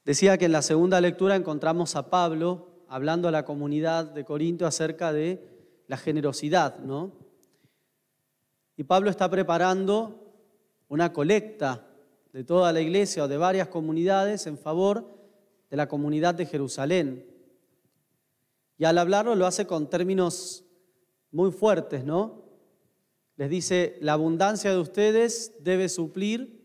Decía que en la segunda lectura encontramos a Pablo hablando a la comunidad de Corinto acerca de la generosidad, ¿no? Y Pablo está preparando una colecta de toda la iglesia o de varias comunidades en favor de la comunidad de Jerusalén. Y al hablarlo lo hace con términos muy fuertes, ¿no? Les dice, la abundancia de ustedes debe suplir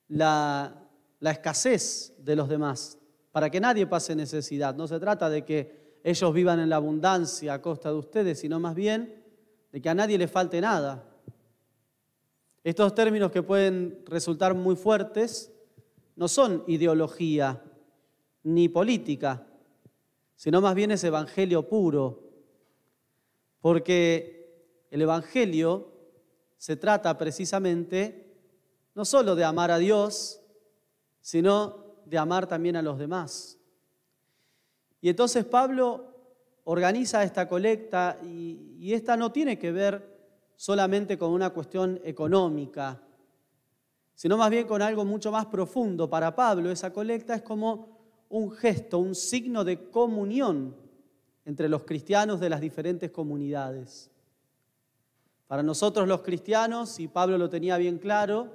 la escasez de los demás, para que nadie pase necesidad. No se trata de que ellos vivan en la abundancia a costa de ustedes, sino más bien de que a nadie le falte nada. Estos términos que pueden resultar muy fuertes no son ideología ni política, sino más bien es evangelio puro, porque el evangelio se trata precisamente no solo de amar a Dios, sino de amar también a los demás. Y entonces Pablo organiza esta colecta y esta no tiene que ver solamente con una cuestión económica, sino más bien con algo mucho más profundo. Para Pablo esa colecta es como un gesto, un signo de comunión entre los cristianos de las diferentes comunidades. Para nosotros los cristianos, y Pablo lo tenía bien claro,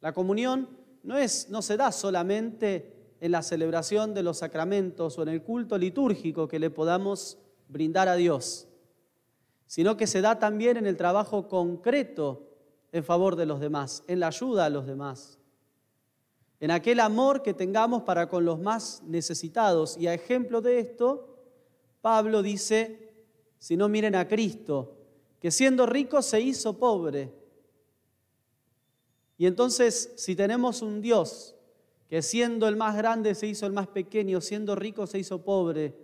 la comunión no se da solamente en la celebración de los sacramentos o en el culto litúrgico que le podamos brindar a Dios, sino que se da también en el trabajo concreto en favor de los demás, en la ayuda a los demás, en aquel amor que tengamos para con los más necesitados. Y a ejemplo de esto, Pablo dice, si no miren a Cristo, que siendo rico se hizo pobre. Y entonces, si tenemos un Dios que siendo el más grande se hizo el más pequeño, siendo rico se hizo pobre,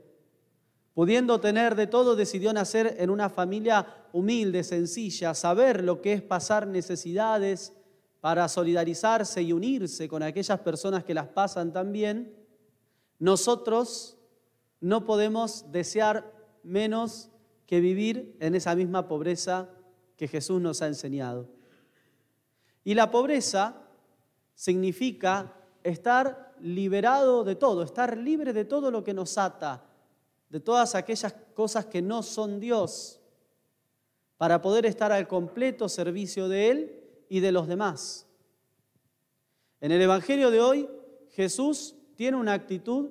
pudiendo tener de todo, decidió nacer en una familia humilde, sencilla, saber lo que es pasar necesidades para solidarizarse y unirse con aquellas personas que las pasan también, nosotros no podemos desear menos que vivir en esa misma pobreza que Jesús nos ha enseñado. Y la pobreza significa estar liberado de todo, estar libre de todo lo que nos ata, de todas aquellas cosas que no son Dios, para poder estar al completo servicio de Él y de los demás. En el Evangelio de hoy, Jesús tiene una actitud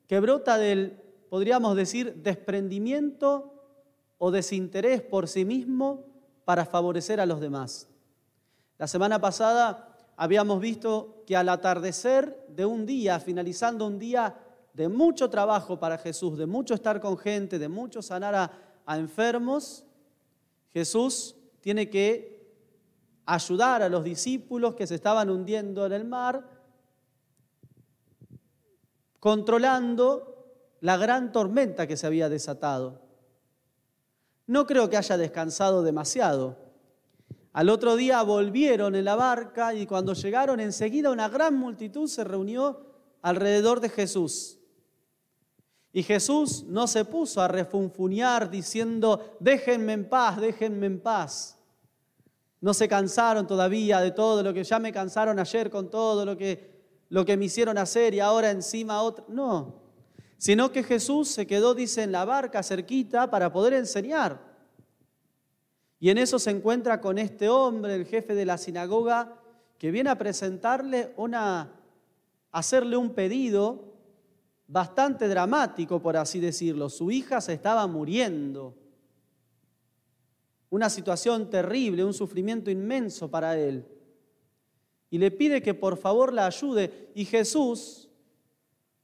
que brota del, podríamos decir, desprendimiento o desinterés por sí mismo para favorecer a los demás. La semana pasada habíamos visto que al atardecer de un día, finalizando un día de mucho trabajo para Jesús, de mucho estar con gente, de mucho sanar a enfermos, Jesús tiene que ayudar a los discípulos que se estaban hundiendo en el mar, controlando la gran tormenta que se había desatado. No creo que haya descansado demasiado. Al otro día volvieron en la barca y cuando llegaron enseguida una gran multitud se reunió alrededor de Jesús. Y Jesús no se puso a refunfuñar diciendo, déjenme en paz, déjenme en paz. No se cansaron todavía de todo lo que ya me cansaron ayer con todo lo que me hicieron hacer y ahora encima otra. No, sino que Jesús se quedó, dice, en la barca cerquita para poder enseñar. Y en eso se encuentra con este hombre, el jefe de la sinagoga, que viene a presentarle hacerle un pedido bastante dramático, por así decirlo. Su hija se estaba muriendo. Una situación terrible, un sufrimiento inmenso para él. Y le pide que por favor la ayude. Y Jesús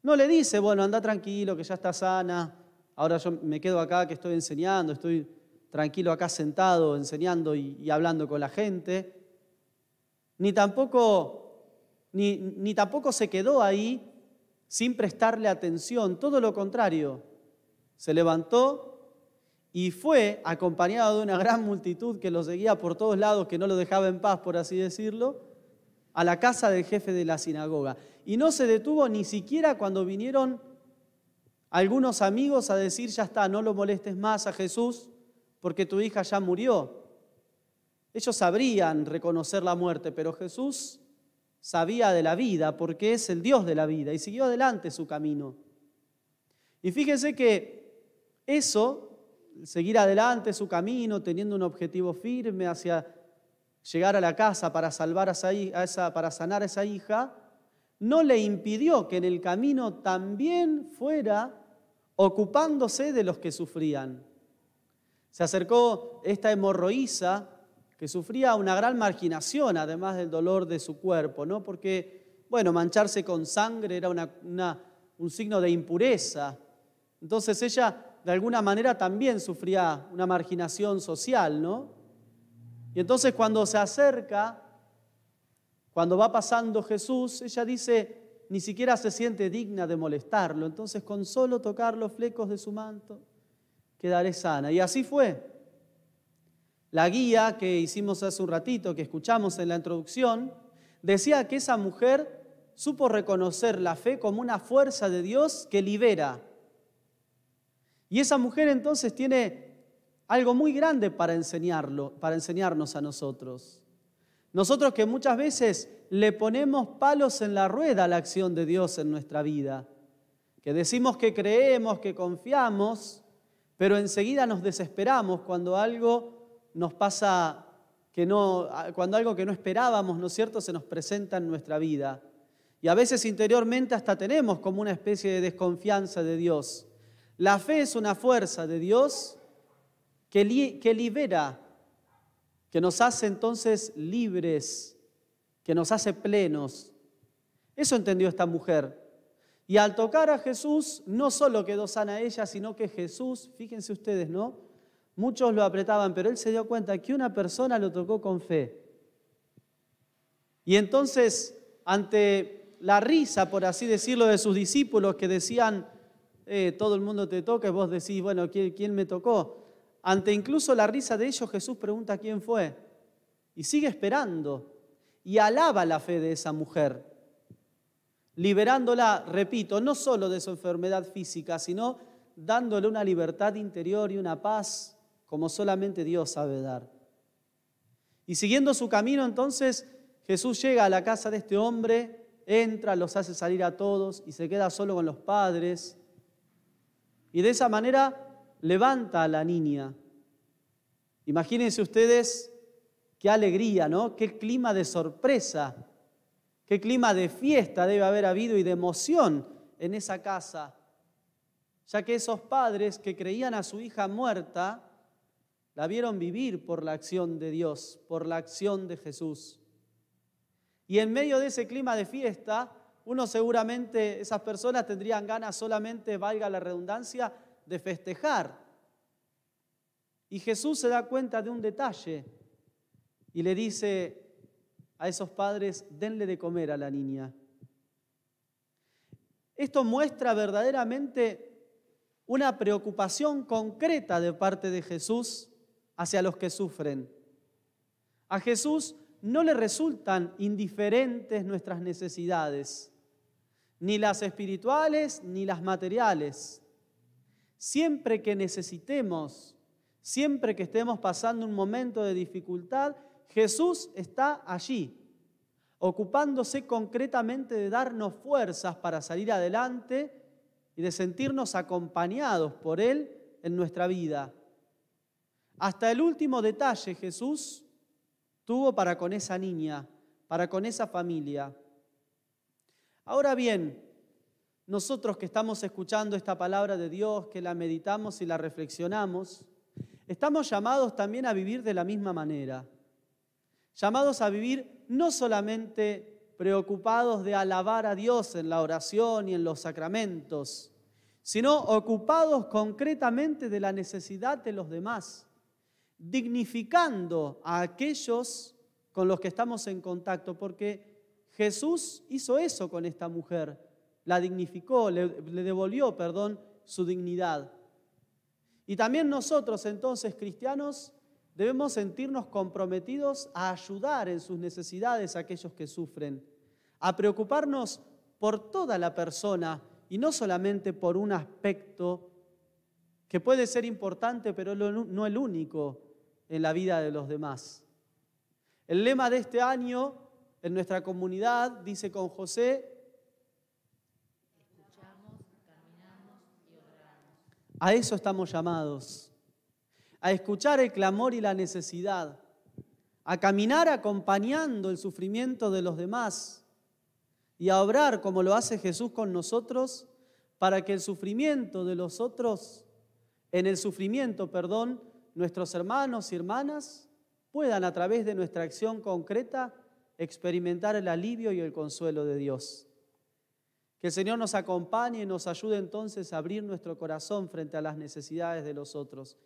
no le dice, bueno, anda tranquilo, que ya está sana. Ahora yo me quedo acá que estoy enseñando, estoy tranquilo acá sentado, enseñando y hablando con la gente. Ni tampoco se quedó ahí sin prestarle atención. Todo lo contrario, se levantó y fue acompañado de una gran multitud que lo seguía por todos lados, que no lo dejaba en paz, por así decirlo, a la casa del jefe de la sinagoga. Y no se detuvo ni siquiera cuando vinieron algunos amigos a decir, ya está, no lo molestes más a Jesús, porque tu hija ya murió. Ellos sabrían reconocer la muerte, pero Jesús sabía de la vida, porque es el Dios de la vida, y siguió adelante su camino. Y fíjense que eso, seguir adelante su camino, teniendo un objetivo firme hacia llegar a la casa para salvar para sanar a esa hija, no le impidió que en el camino también fuera ocupándose de los que sufrían. Se acercó esta hemorroísa que sufría una gran marginación, además del dolor de su cuerpo, ¿no? Porque, bueno, mancharse con sangre era un signo de impureza. Entonces ella, de alguna manera, también sufría una marginación social, ¿no? Y entonces cuando se acerca, cuando va pasando Jesús, ella dice, ni siquiera se siente digna de molestarlo. Entonces, con solo tocar los flecos de su manto, quedaré sana. Y así fue. La guía que hicimos hace un ratito, que escuchamos en la introducción, decía que esa mujer supo reconocer la fe como una fuerza de Dios que libera. Y esa mujer entonces tiene algo muy grande para enseñarnos a nosotros. Nosotros que muchas veces le ponemos palos en la rueda a la acción de Dios en nuestra vida, que decimos que creemos, que confiamos, pero enseguida nos desesperamos cuando algo nos pasa cuando algo que no esperábamos, ¿no es cierto?, se nos presenta en nuestra vida. Y a veces interiormente hasta tenemos como una especie de desconfianza de Dios. La fe es una fuerza de Dios que libera, que nos hace entonces libres, que nos hace plenos. Eso entendió esta mujer. Y al tocar a Jesús, no solo quedó sana ella, sino que Jesús, fíjense ustedes, ¿no? Muchos lo apretaban, pero él se dio cuenta que una persona lo tocó con fe. Y entonces, ante la risa, por así decirlo, de sus discípulos que decían, todo el mundo te toca, y vos decís, bueno, ¿quién me tocó? Ante incluso la risa de ellos, Jesús pregunta quién fue. Y sigue esperando. Y alaba la fe de esa mujer, liberándola, repito, no solo de su enfermedad física, sino dándole una libertad interior y una paz como solamente Dios sabe dar. Y siguiendo su camino, entonces, Jesús llega a la casa de este hombre, entra, los hace salir a todos y se queda solo con los padres. Y de esa manera levanta a la niña. Imagínense ustedes qué alegría, ¿no? Qué clima de sorpresa, qué clima de fiesta debe haber habido y de emoción en esa casa, ya que esos padres que creían a su hija muerta, la vieron vivir por la acción de Dios, por la acción de Jesús. Y en medio de ese clima de fiesta, esas personas tendrían ganas solamente, valga la redundancia, de festejar. Y Jesús se da cuenta de un detalle y le dice a esos padres, denle de comer a la niña. Esto muestra verdaderamente una preocupación concreta de parte de Jesús hacia los que sufren. A Jesús no le resultan indiferentes nuestras necesidades, ni las espirituales ni las materiales. Siempre que necesitemos, siempre que estemos pasando un momento de dificultad, Jesús está allí, ocupándose concretamente de darnos fuerzas para salir adelante y de sentirnos acompañados por Él en nuestra vida. Hasta el último detalle Jesús tuvo para con esa niña, para con esa familia. Ahora bien, nosotros que estamos escuchando esta palabra de Dios, que la meditamos y la reflexionamos, estamos llamados también a vivir de la misma manera. Llamados a vivir no solamente preocupados de alabar a Dios en la oración y en los sacramentos, sino ocupados concretamente de la necesidad de los demás, dignificando a aquellos con los que estamos en contacto, porque Jesús hizo eso con esta mujer, la dignificó, le devolvió, su dignidad. Y también nosotros entonces, cristianos, debemos sentirnos comprometidos a ayudar en sus necesidades a aquellos que sufren, a preocuparnos por toda la persona y no solamente por un aspecto que puede ser importante, pero no el único en la vida de los demás. El lema de este año en nuestra comunidad, dice con José, Escuchamos, caminamos y oramos. a eso estamos llamados, a escuchar el clamor y la necesidad, a caminar acompañando el sufrimiento de los demás y a obrar como lo hace Jesús con nosotros para que el sufrimiento de los otros, en el sufrimiento, nuestros hermanos y hermanas puedan a través de nuestra acción concreta experimentar el alivio y el consuelo de Dios. Que el Señor nos acompañe y nos ayude entonces a abrir nuestro corazón frente a las necesidades de los otros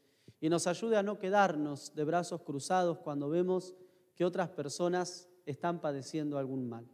y nos ayude a no quedarnos de brazos cruzados cuando vemos que otras personas están padeciendo algún mal.